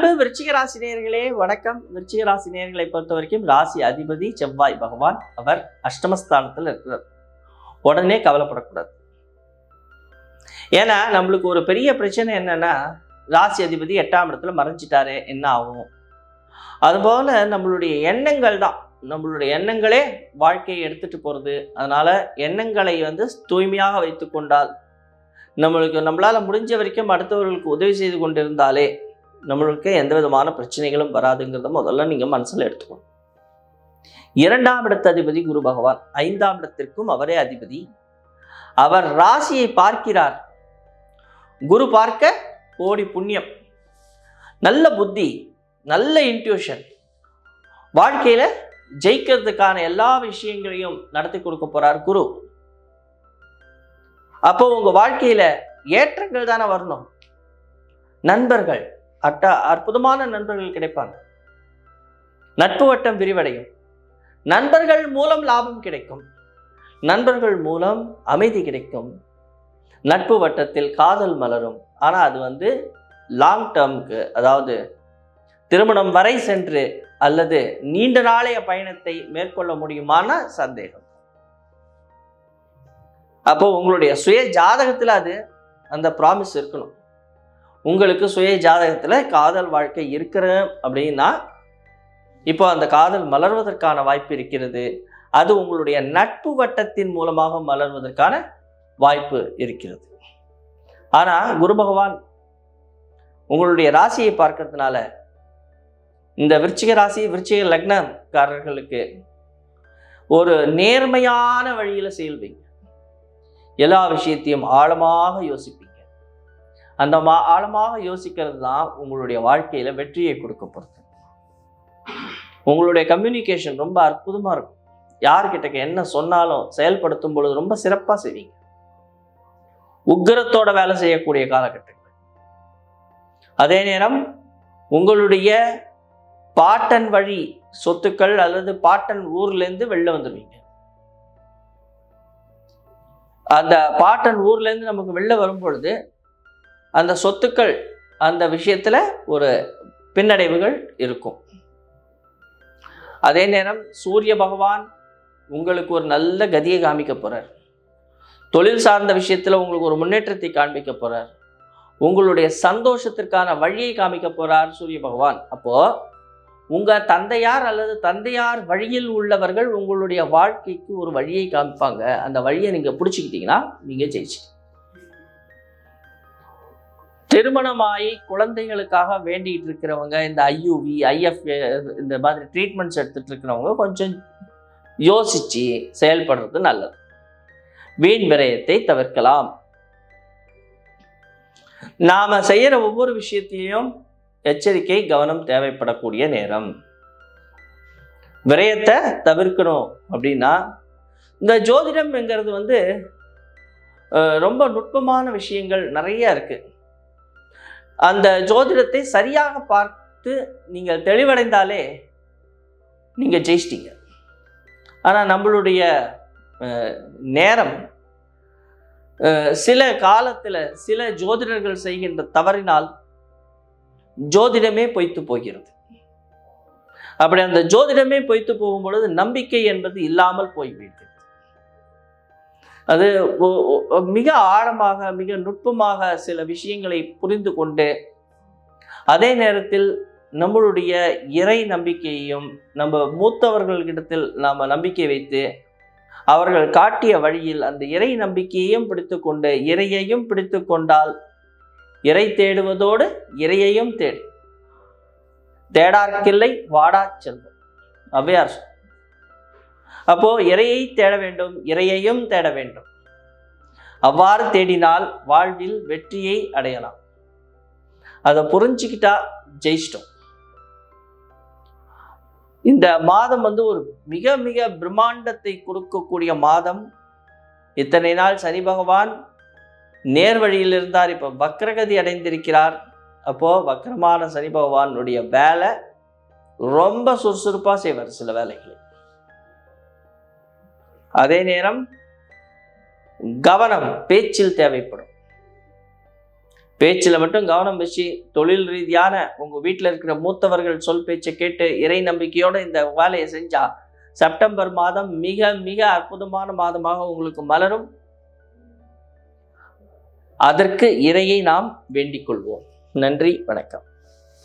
அன்பு விருச்சிக ராசி நேயர்களே வணக்கம். விருச்சிக ராசி நேயர்களை பொறுத்த வரைக்கும் ராசி அதிபதி செவ்வாய் பகவான், அவர் அஷ்டமஸ்தானத்தில் இருக்கிறார். உடனே கவலைப்படக்கூடாது. ஏன்னா நம்மளுக்கு ஒரு பெரிய பிரச்சனை என்னன்னா, ராசி அதிபதி 8ஆம் இடத்துல மறைஞ்சிட்டாரே என்ன ஆகும். அதுபோல நம்மளுடைய எண்ணங்கள் தான், நம்மளுடைய எண்ணங்களே வாழ்க்கையை எடுத்துட்டு போறது. அதனால எண்ணங்களை தூய்மையாக வைத்து கொண்டால், நம்மளால முடிஞ்ச வரைக்கும் அடுத்தவர்களுக்கு உதவி செய்து கொண்டிருந்தாலே நம்மளுக்கு எந்த விதமான பிரச்சனைகளும் வராதுங்கிறத முதல்ல நீங்க மனசுல எடுத்துக்கணும். 2ஆம் இடத்து அதிபதி குரு பகவான், 5ஆம் இடத்திற்கும் அவரே அதிபதி. அவர் ராசியை பார்க்கிறார். குரு பார்க்க கோடி புண்ணியம். நல்ல புத்தி, நல்ல இன்ட்யூஷன், வாழ்க்கையில ஜெயிக்கிறதுக்கான எல்லா விஷயங்களையும் நடத்தி கொடுக்க போறார் குரு. அப்போ உங்க வாழ்க்கையில ஏற்றங்கள் தானே வரணும். நண்பர்கள், அற்புதமான நண்பர்கள் கிடைப்பாங்க. நட்பு வட்டம் விரிவடையும். நண்பர்கள் மூலம் லாபம் கிடைக்கும். நண்பர்கள் மூலம் அமைதி கிடைக்கும். நட்பு வட்டத்தில் காதல் மலரும். ஆனா அது லாங் டேர்முக்கு, அதாவது திருமணம் வரை சென்று அல்லது நீண்ட நாளைய பயணத்தை மேற்கொள்ள முடியுமான சந்தேகம். அப்போ உங்களுடைய சுய ஜாதகத்துல அந்த ப்ராமிஸ் இருக்கணும். உங்களுக்கு சுய ஜாதகத்துல காதல் வாழ்க்கை இருக்கிற அப்படின்னா இப்போ அந்த காதல் மலர்வதற்கான வாய்ப்பு இருக்கிறது. அது உங்களுடைய நட்பு வட்டத்தின் மூலமாக மலர்வதற்கான வாய்ப்பு இருக்கிறது. ஆனா குரு பகவான் உங்களுடைய ராசியை பார்க்கறதுனால இந்த விருச்சிக ராசி, விருச்சிக லக்னக்காரர்களுக்கு ஒரு நேர்மையான வழியில செயல்வீங்க. எல்லா விஷயத்தையும் ஆழமாக யோசிப்பீங்க. அந்த ஆழமாக யோசிக்கிறது தான் உங்களுடைய வாழ்க்கையில வெற்றியை கொடுக்க போறது. உங்களுடைய கம்யூனிகேஷன் ரொம்ப அற்புதமா இருக்கும். யார்கிட்ட என்ன சொன்னாலும் செயல்படுத்தும் பொழுது ரொம்ப சிறப்பா செய்வீங்க. உக்கிரத்தோட வேலை செய்யக்கூடிய காலகட்டங்கள். அதே நேரம் உங்களுடைய பாட்டன் வழி சொத்துக்கள் அல்லது பாட்டன் ஊர்ல இருந்து வெளில வந்துடுவீங்க. அந்த பாட்டன் ஊர்ல இருந்து நமக்கு வெளில வரும் பொழுது அந்த சொத்துக்கள், அந்த விஷயத்துல ஒரு பின்னடைவுகள் இருக்கும். அதே நேரம் சூரிய பகவான் உங்களுக்கு ஒரு நல்ல கதியை காமிக்க போறார். தொழில் சார்ந்த விஷயத்துல உங்களுக்கு ஒரு முன்னேற்றத்தை காண்பிக்க போறார். உங்களுடைய சந்தோஷத்திற்கான வழியை காமிக்க போறார் சூரிய பகவான். அப்போ உங்க தந்தையார் அல்லது தந்தையார் வழியில் உள்ளவர்கள் உங்களுடைய வாழ்க்கைக்கு ஒரு வழியை காமிப்பாங்க. அந்த வழியை நீங்க பிடிச்சிக்கிட்டீங்கன்னா நீங்க ஜெயிச்சு. திருமணமாகி குழந்தைகளுக்காக வேண்டிட்டு இருக்கிறவங்க, இந்த ஐயுவி, IF இந்த மாதிரி ட்ரீட்மெண்ட்ஸ் எடுத்துட்டு இருக்கிறவங்க கொஞ்சம் யோசிச்சு செயல்படுறது நல்லது. வீண் விரயத்தை தவிர்க்கலாம். நாம செய்யற ஒவ்வொரு விஷயத்திலையும் எச்சரிக்கை, கவனம் தேவைப்படக்கூடிய நேரம். விரயத்தை தவிர்க்கணும் அப்படின்னா இந்த ஜோதிடம்ங்கிறது ரொம்ப நுட்பமான விஷயங்கள் நிறைய இருக்கு. அந்த ஜோதிடத்தை சரியாக பார்த்து நீங்கள் தெளிவடைந்தாலே நீங்க ஜெயிச்சிட்டீங்க. ஆனா நம்மளுடைய நேரம் சில காலத்துல சில ஜோதிடர்கள் செய்கின்ற தவறினால் ஜோதிடமே பொய்த்து போகிறது. அப்படி அந்த ஜோதிடமே பொய்த்து போகும் பொழுது நம்பிக்கை என்பது இல்லாமல் போய்விடுகிறது. அது மிக ஆழமாக, மிக நுட்பமாக சில விஷயங்களை புரிந்து கொண்டு, அதே நேரத்தில் நம்மளுடைய இறை நம்பிக்கையையும் நம்ம மூத்தவர்களிடத்தில் நாம நம்பிக்கை வைத்து அவர்கள் காட்டிய வழியில் அந்த இறை நம்பிக்கையையும் பிடித்து கொண்டு இறையையும் பிடித்து கொண்டால் இறை தேடுவதோடு இறையையும் தேடு. தேடார்க்கில்லை வாடா செல்வம், ஔவையார். அப்போ இறையை தேட வேண்டும், இறையையும் தேட வேண்டும். அவ்வாறு தேடினால் வாழ்வில் வெற்றியை அடையலாம். அதை புரிஞ்சுக்கிட்டா ஜெயிச்சிட்டோம். இந்த மாதம் ஒரு மிக மிக பிரம்மாண்டத்தை கொடுக்கக்கூடிய மாதம். இத்தனை நாள் சனி பகவான் நேர்வழியில் இருந்தார், இப்ப வக்ரகதி அடைந்திருக்கிறார். அப்போ வக்ரமான சனி பகவானுடைய வேலை ரொம்ப சுறுசுறுப்பா செய்வார் சில வேலைகளை. அதே நேரம் கவனம் பேச்சில் தேவைப்படும். பேச்சில் மட்டும் கவனம் வச்சு தொழில் ரீதியான உங்கள் வீட்டில் இருக்கிற மூத்தவர்கள் சொல் பேச்சை கேட்டு இறை நம்பிக்கையோடு இந்த வேலையை செஞ்சா செப்டம்பர் மாதம் மிக மிக அற்புதமான மாதமாக உங்களுக்கு மலரும். அதற்கு இறையை நாம் வேண்டிக் கொள்வோம். நன்றி, வணக்கம்.